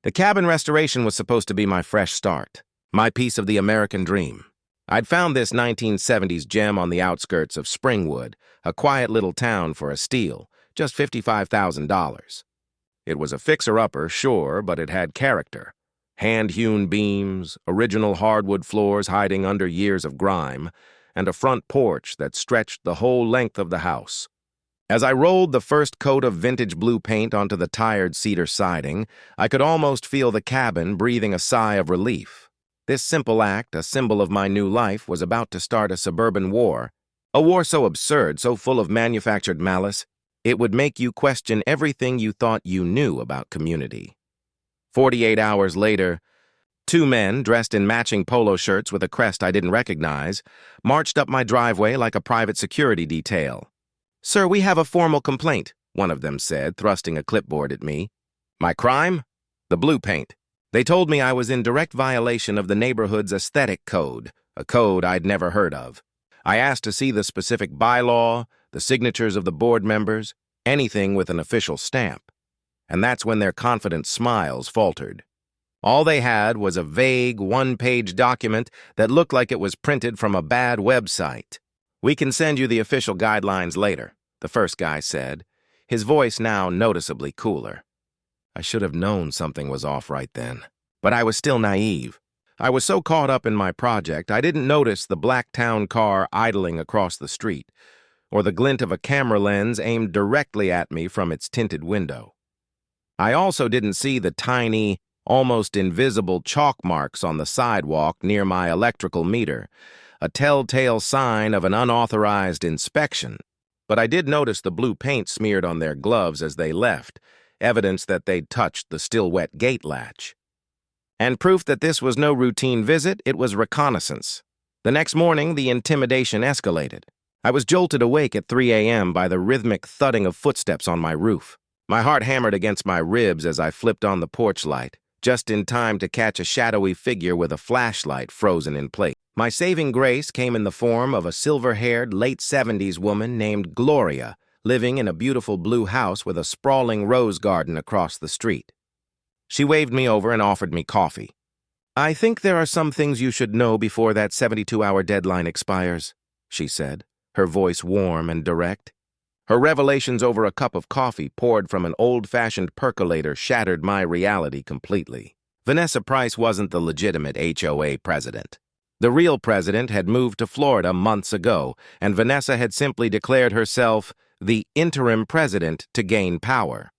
The cabin restoration was supposed to be my fresh start, my piece of the American dream. I'd found this 1970s gem on the outskirts of Springwood, a quiet little town for a steal, just $55,000. It was a fixer-upper, sure, but it had character. Hand-hewn beams, original hardwood floors hiding under years of grime, and a front porch that stretched the whole length of the house. As I rolled the first coat of vintage blue paint onto the tired cedar siding, I could almost feel the cabin breathing a sigh of relief. This simple act, a symbol of my new life, was about to start a suburban war. A war so absurd, so full of manufactured malice, it would make you question everything you thought you knew about community. 48 hours later, two men, dressed in matching polo shirts with a crest I didn't recognize, marched up my driveway like a private security detail. "Sir, we have a formal complaint," one of them said, thrusting a clipboard at me. "My crime? The blue paint. They told me I was in direct violation of the neighborhood's aesthetic code, a code I'd never heard of. I asked to see the specific bylaw, the signatures of the board members, anything with an official stamp. And that's when their confident smiles faltered. All they had was a vague, one-page document that looked like it was printed from a bad website. "We can send you the official guidelines later," the first guy said, his voice now noticeably cooler. I should have known something was off right then, but I was still naive. I was so caught up in my project, I didn't notice the black town car idling across the street, or the glint of a camera lens aimed directly at me from its tinted window. I also didn't see the tiny, almost invisible chalk marks on the sidewalk near my electrical meter, a telltale sign of an unauthorized inspection. But I did notice the blue paint smeared on their gloves as they left, evidence that they'd touched the still-wet gate latch. And proof that this was no routine visit, it was reconnaissance. The next morning, the intimidation escalated. I was jolted awake at 3 a.m. by the rhythmic thudding of footsteps on my roof. My heart hammered against my ribs as I flipped on the porch light, just in time to catch a shadowy figure with a flashlight frozen in place. My saving grace came in the form of a silver-haired, late-70s woman named Gloria, living in a beautiful blue house with a sprawling rose garden across the street. She waved me over and offered me coffee. "I think there are some things you should know before that 72-hour deadline expires," she said, her voice warm and direct. Her revelations over a cup of coffee poured from an old-fashioned percolator shattered my reality completely. Vanessa Price wasn't the legitimate HOA president. The real president had moved to Florida months ago, and Vanessa had simply declared herself the interim president to gain power.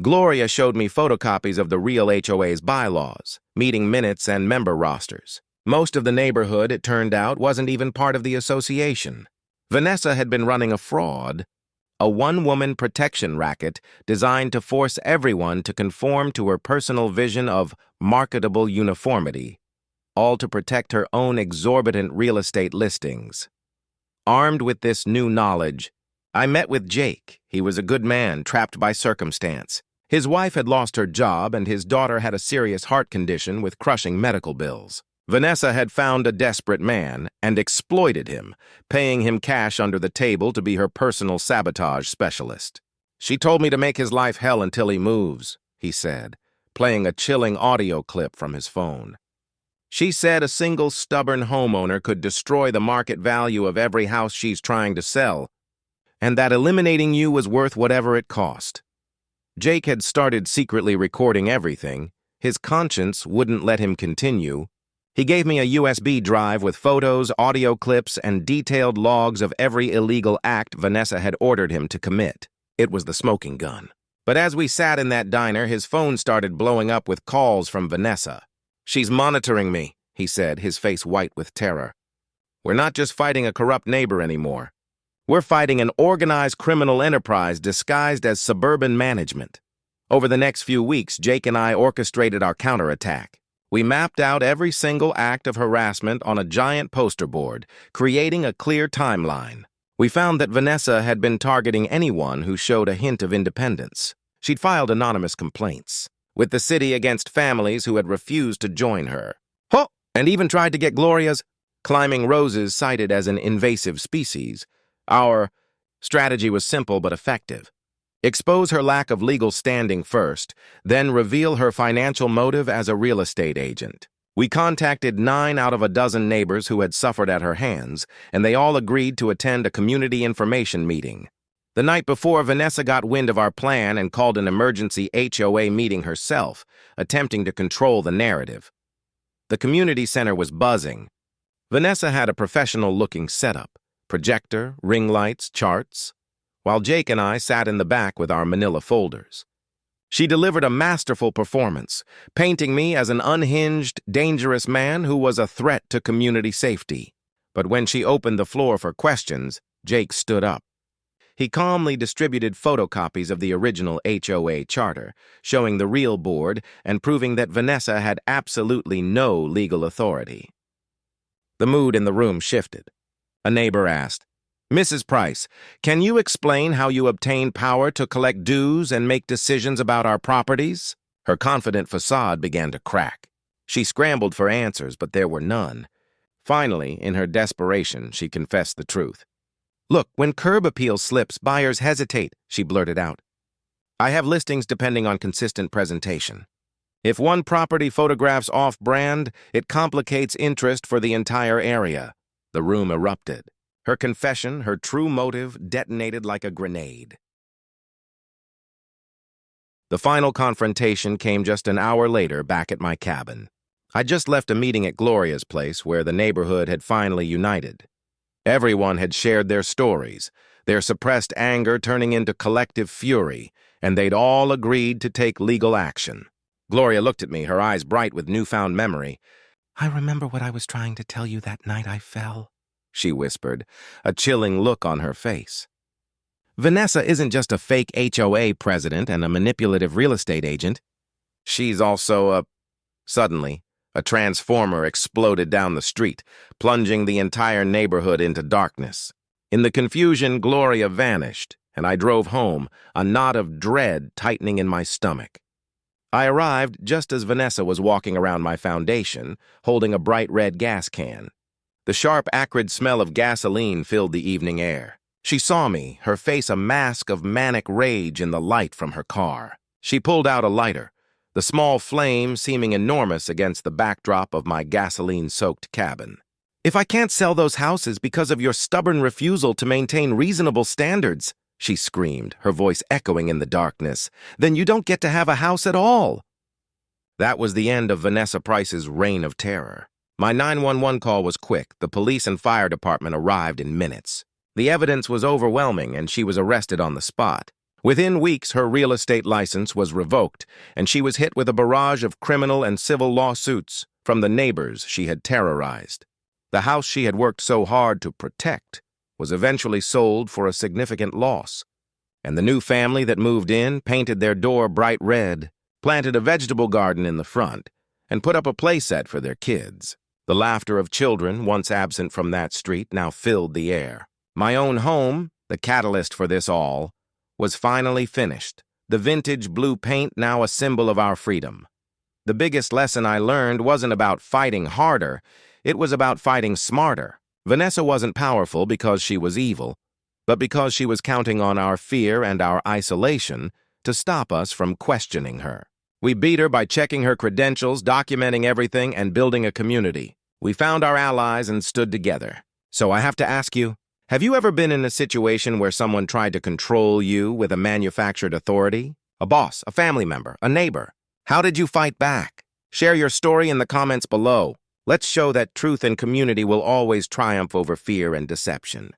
Gloria showed me photocopies of the real HOA's bylaws, meeting minutes, and member rosters. Most of the neighborhood, it turned out, wasn't even part of the association. Vanessa had been running a fraud, a one-woman protection racket designed to force everyone to conform to her personal vision of marketable uniformity, all to protect her own exorbitant real estate listings. Armed with this new knowledge, I met with Jake. He was a good man, trapped by circumstance. His wife had lost her job, and his daughter had a serious heart condition with crushing medical bills. Vanessa had found a desperate man and exploited him, paying him cash under the table to be her personal sabotage specialist. "She told me to make his life hell until he moves," he said, playing a chilling audio clip from his phone. "She said a single stubborn homeowner could destroy the market value of every house she's trying to sell, and that eliminating you was worth whatever it cost." Jake had started secretly recording everything. His conscience wouldn't let him continue. He gave me a USB drive with photos, audio clips, and detailed logs of every illegal act Vanessa had ordered him to commit. It was the smoking gun. But as we sat in that diner, his phone started blowing up with calls from Vanessa. "She's monitoring me," he said, his face white with terror. "We're not just fighting a corrupt neighbor anymore. We're fighting an organized criminal enterprise disguised as suburban management." Over the next few weeks, Jake and I orchestrated our counterattack. We mapped out every single act of harassment on a giant poster board, creating a clear timeline. We found that Vanessa had been targeting anyone who showed a hint of independence. She'd filed anonymous complaints with the city against families who had refused to join her. And even tried to get Gloria's climbing roses cited as an invasive species. Our strategy was simple but effective. Expose her lack of legal standing first, then reveal her financial motive as a real estate agent. We contacted 9 out of a dozen neighbors who had suffered at her hands, and they all agreed to attend a community information meeting. The night before, Vanessa got wind of our plan and called an emergency HOA meeting herself, attempting to control the narrative. The community center was buzzing. Vanessa had a professional-looking setup, projector, ring lights, charts, while Jake and I sat in the back with our manila folders. She delivered a masterful performance, painting me as an unhinged, dangerous man who was a threat to community safety. But when she opened the floor for questions, Jake stood up. He calmly distributed photocopies of the original HOA charter, showing the real board and proving that Vanessa had absolutely no legal authority. The mood in the room shifted. A neighbor asked, "Mrs. Price, can you explain how you obtain power to collect dues and make decisions about our properties?" Her confident facade began to crack. She scrambled for answers, but there were none. Finally, in her desperation, she confessed the truth. "Look, when curb appeal slips, buyers hesitate," she blurted out. "I have listings depending on consistent presentation. If one property photographs off-brand, it complicates interest for the entire area." The room erupted. Her confession, her true motive, detonated like a grenade. The final confrontation came just an hour later back at my cabin. I just left a meeting at Gloria's place where the neighborhood had finally united. Everyone had shared their stories, their suppressed anger turning into collective fury, and they'd all agreed to take legal action. Gloria looked at me, her eyes bright with newfound memory. "I remember what I was trying to tell you that night I fell," she whispered, a chilling look on her face. "Vanessa isn't just a fake HOA president and a manipulative real estate agent. She's also a..." Suddenly, a transformer exploded down the street, plunging the entire neighborhood into darkness. In the confusion, Gloria vanished, and I drove home, a knot of dread tightening in my stomach. I arrived just as Vanessa was walking around my foundation, holding a bright red gas can. The sharp, acrid smell of gasoline filled the evening air. She saw me, her face a mask of manic rage in the light from her car. She pulled out a lighter, the small flame seeming enormous against the backdrop of my gasoline-soaked cabin. "If I can't sell those houses because of your stubborn refusal to maintain reasonable standards," she screamed, her voice echoing in the darkness, "then you don't get to have a house at all." That was the end of Vanessa Price's reign of terror. My 911 call was quick. The police and fire department arrived in minutes. The evidence was overwhelming, and she was arrested on the spot. Within weeks, her real estate license was revoked, and she was hit with a barrage of criminal and civil lawsuits from the neighbors she had terrorized. The house she had worked so hard to protect was eventually sold for a significant loss, and the new family that moved in painted their door bright red, planted a vegetable garden in the front, and put up a playset for their kids. The laughter of children, once absent from that street, now filled the air. My own home, the catalyst for this all, was finally finished, the vintage blue paint now a symbol of our freedom. The biggest lesson I learned wasn't about fighting harder, it was about fighting smarter. Vanessa wasn't powerful because she was evil, but because she was counting on our fear and our isolation to stop us from questioning her. We beat her by checking her credentials, documenting everything, and building a community. We found our allies and stood together. So I have to ask you, have you ever been in a situation where someone tried to control you with a manufactured authority? A boss, a family member, a neighbor? How did you fight back? Share your story in the comments below. Let's show that truth and community will always triumph over fear and deception.